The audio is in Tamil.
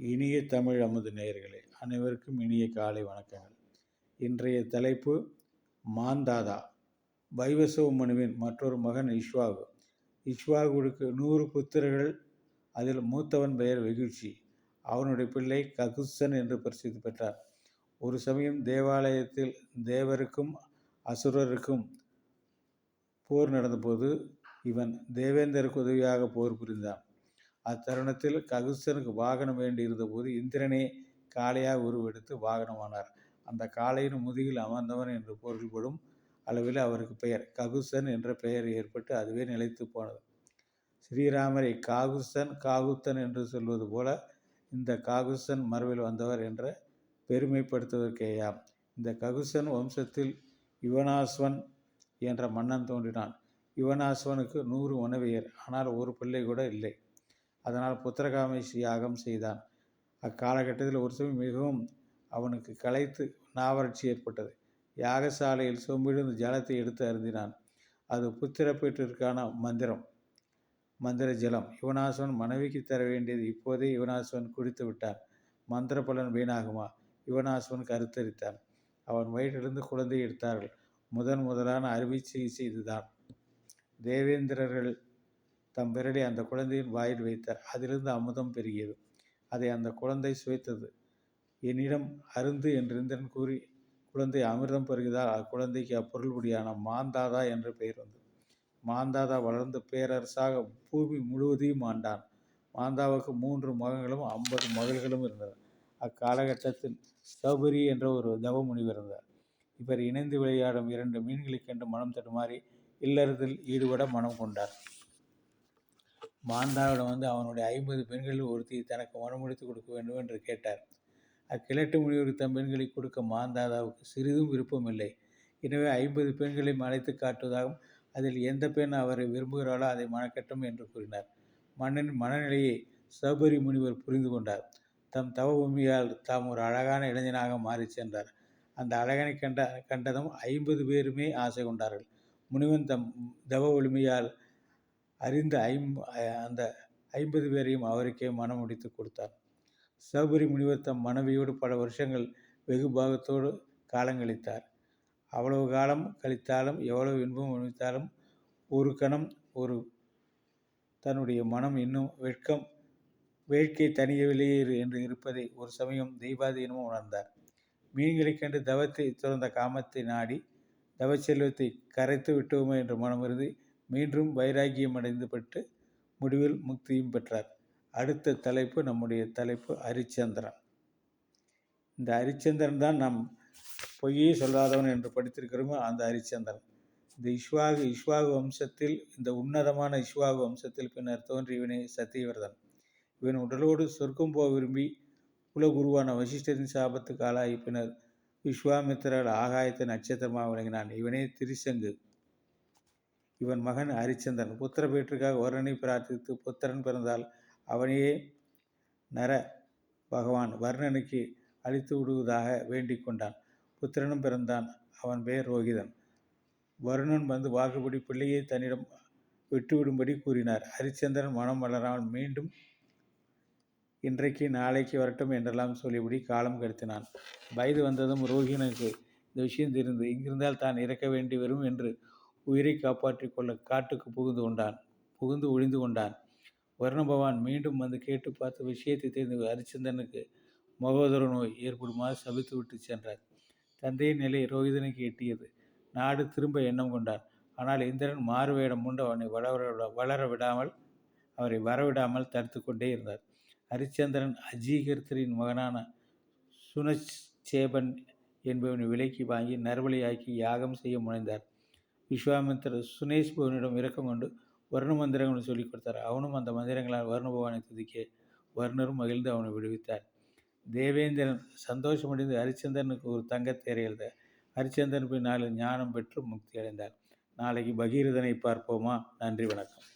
இனிய தமிழ் அமுது நேயர்களே, அனைவருக்கும் இனிய காலை வணக்கங்கள். இன்றைய தலைப்பு மாந்தாதா. வைவசவ மனுவின் மற்றொரு மகன் இஷ்வாகு. இஷ்வாகுவுக்கு 100 புத்திரர்கள். அதில் மூத்தவன் பெயர் வெகுச்சி. அவனுடைய பிள்ளை ககுத்சன் என்று பிரசித்தி பெற்றார். ஒரு சமயம் தேவாலயத்தில் தேவருக்கும் அசுரருக்கும் போர் நடந்தபோது இவன் தேவேந்தருக்கு உதவியாக போர் புரிந்தான். அத்தருணத்தில் ககுத்சனுக்கு வாகனம் வேண்டியிருந்த போது இந்திரனே காளையாக உருவெடுத்து வாகனமானார். அந்த காளையின் முதுகில் அமர்ந்தவன் என்று பொருள்படும் அளவில் அவருக்கு பெயர் ககுத்சன் என்ற பெயர் ஏற்பட்டு அதுவே நிலைத்து போனது. ஸ்ரீராமரை காகுத்சன் காகுத்தன் என்று சொல்வது போல இந்த காகுத்சன் மரபில் வந்தவர் என்ற பெருமைப்படுத்துவதற்கேயாம். இந்த ககுத்சன் வம்சத்தில் யுவனாஸ்வன் என்ற மன்னன் தோன்றினான். யுவனாஸ்வனுக்கு 100 மனைவியர், ஆனால் ஒரு பிள்ளை கூட இல்லை. அதனால் புத்திரகாமேஷி யாகம் செய்தான். அக்காலகட்டத்தில் ஒரு சமயம் மிகவும் அவனுக்கு களைத்து நாவறட்சி ஏற்பட்டது. யாகசாலையில் சொம்பிலிருந்து ஜலத்தை எடுத்து அருந்தினான். அது புத்திரப்பேற்றிற்கான மந்திர ஜலம். யுவனாஸ்வன் மனைவிக்கு தர வேண்டியது இப்போதே யுவனாஸ்வன் குடித்து விட்டான். மந்திர பலன் வீணாகுமா? யுவனாஸ்வன் கருத்தரித்தான். அவன் வயிற்றிலிருந்து குழந்தையை எடுத்தார்கள். முதலான அறுவை சிகிச்சை இதுதான். தேவேந்திரர்கள் தம் விரலை அந்த குழந்தையின் வாயில் வைத்தார். அதிலிருந்து அமுதம் பெருகியது. அதை அந்த குழந்தை சுவைத்தது. என்னிடம் அருந்து என்று இந்திரன் கூறி குழந்தை அமிர்தம் பெருகியதால் அக்குழந்தைக்கு அப்பொருள்படியான மாந்தாதா என்று பெயர் வந்தது. மாந்தாதா வளர்ந்து பேரரசாக பூமி முழுவதையும் ஆண்டான். மாந்தாவுக்கு 3 மகன்களும் 50 மகள்களும் இருந்தனர். அக்காலகட்டத்தில் சௌபரி என்ற ஒரு தவ முனிவர் இருந்தார். இவர் இணைந்து விளையாடும் 2 மீன்களைக் கண்டு மனம் தடுமாறி இல்லறத்தில் ஈடுபட மனம் கொண்டார். மாந்தாவிடம் அவனுடைய 50 பெண்களில் ஒருத்தியை தனக்கு மனமுடித்து கொடுக்க வேண்டும் என்று கேட்டார். அக்கிழட்டு முனிவருக்கு தம் பெண்களை கொடுக்க மாந்தாதாவுக்கு சிறிதும் விருப்பமில்லை. எனவே 50 பெண்களையும் அழைத்து காட்டுவதாகவும் அதில் எந்த பெண் அவரை விரும்புகிறாளோ அதை மணக்கட்டும் என்று கூறினார். மன்னனின் மனநிலையை சௌபரி முனிவர் புரிந்து கொண்டார். தம் தவ பூமியால் தாம் ஒரு அழகான இளைஞனாக மாறி சென்றார். அந்த அழகனை கண்டதும் 50 பேருமே ஆசை கொண்டார்கள். முனிவன் தம் தவ ஒளிமையால் அறிந்த அந்த 50 பேரையும் அவருக்கே மனம் முடித்து கொடுத்தார். சௌபரி முனிவர் தம் மனைவியோடு பல வருஷங்கள் வெகு பாகத்தோடு காலங்கழித்தார். அவ்வளவு காலம் கழித்தாலும் எவ்வளவு இன்பம் அனுபவித்தாலும் ஒரு கணம் தன்னுடைய மனம் இன்னும் வேட்கை தணியவில்லையே என்று இருப்பதை ஒரு சமயம் தெய்வாதீனமும் உணர்ந்தார். மீன்களைக் கண்டு தவத்தை துறந்த காமத்தை நாடி தவச்செல்வத்தை கரைத்து விட்டோமே என்று மனமிருந்து மீண்டும் வைராக்கியம் அடைந்து பட்டு முடிவில் முக்தியும் பெற்றார். அடுத்த தலைப்பு நம்முடைய தலைப்பு அரிச்சந்திரன். இந்த அரிச்சந்திரன் தான் நாம் பொய்யே சொல்லாதவன் என்று படித்திருக்கிறோமோ அந்த அரிச்சந்திரன். இந்த இஷ்வாகு வம்சத்தில், இந்த உன்னதமான இஷ்வாகு வம்சத்தில் பின்னர் தோன்றியவனே சத்தியவிரதன். இவன் உடலோடு சொர்க்கம் போக விரும்பி குலகுருவான வசிஷ்டரின் சாபத்துக்கு ஆளாகி பின்னர் விஸ்வாமித்திரர் ஆகாயத்தை நட்சத்திரமாக விளங்கினான். இவனே திரிசங்கு. இவன் மகன் அரிச்சந்திரன். புத்திர பேற்றுக்காக வர்ணனை பிரார்த்தித்து புத்திரன் பிறந்தால் அவனையே நர பகவான் வர்ணனுக்கு அழித்து விடுவதாக வேண்டிக் கொண்டான். புத்திரனும் பிறந்தான். அவன் பெயர் ரோகிதன். வருணன் வாக்குப்படி பிள்ளையை தன்னிடம் விட்டுவிடும்படி கூறினார். ஹரிச்சந்திரன் மனம் வளராமல் மீண்டும் இன்றைக்கு நாளைக்கு வரட்டும் என்றெல்லாம் சொல்லிபடி காலம் கடத்தினான். வயது வந்ததும் ரோகிணனுக்கு இந்த விஷயம் தெரிந்து இங்கிருந்தால் தான் இறக்க வேண்டி வரும் என்று உயிரை காப்பாற்றிக் கொள்ள காட்டுக்கு புகுந்து ஒழிந்து கொண்டான். வருண பகவான் மீண்டும் கேட்டு பார்த்த விஷயத்தை தெரிந்து ஹரிச்சந்திரனுக்கு மகோதர நோய் ஏற்படுமாறு சபித்து விட்டு சென்றார். தந்தையின் நிலை ரோகிதனுக்கு எட்டியது. நாடு திரும்ப எண்ணம் கொண்டான். ஆனால் இந்திரன் மாறு வேடம் கொண்டு அவனை அவரை வரவிடாமல் தடுத்து கொண்டே இருந்தார். ஹரிச்சந்திரன் அஜீகர்த்தரின் மகனான சுனச்சேபன் என்பவனை விலைக்கு வாங்கி நரபலியாக்கி யாகம் செய்ய முனைந்தார். விஸ்வாமித்திரர் சுனேஸ்பவனிடம் இரக்கம் கொண்டு வர்ண மந்திரங்களை சொல்லிக் கொடுத்தார். அவனும் அந்த மந்திரங்களால் வர்ண பகவானை துதிக்க வர்ணரும் மகிழ்ந்து அவனை விடுவித்தார். தேவேந்திரன் சந்தோஷமடைந்து ஹரிச்சந்திரனுக்கு ஒரு தங்கத்தேரை எழுத ஹரிச்சந்திரன் பின் நாளில் ஞானம் பெற்று முக்தி அடைந்தார். நாளைக்கு பகீரதனை பார்ப்போமா? நன்றி, வணக்கம்.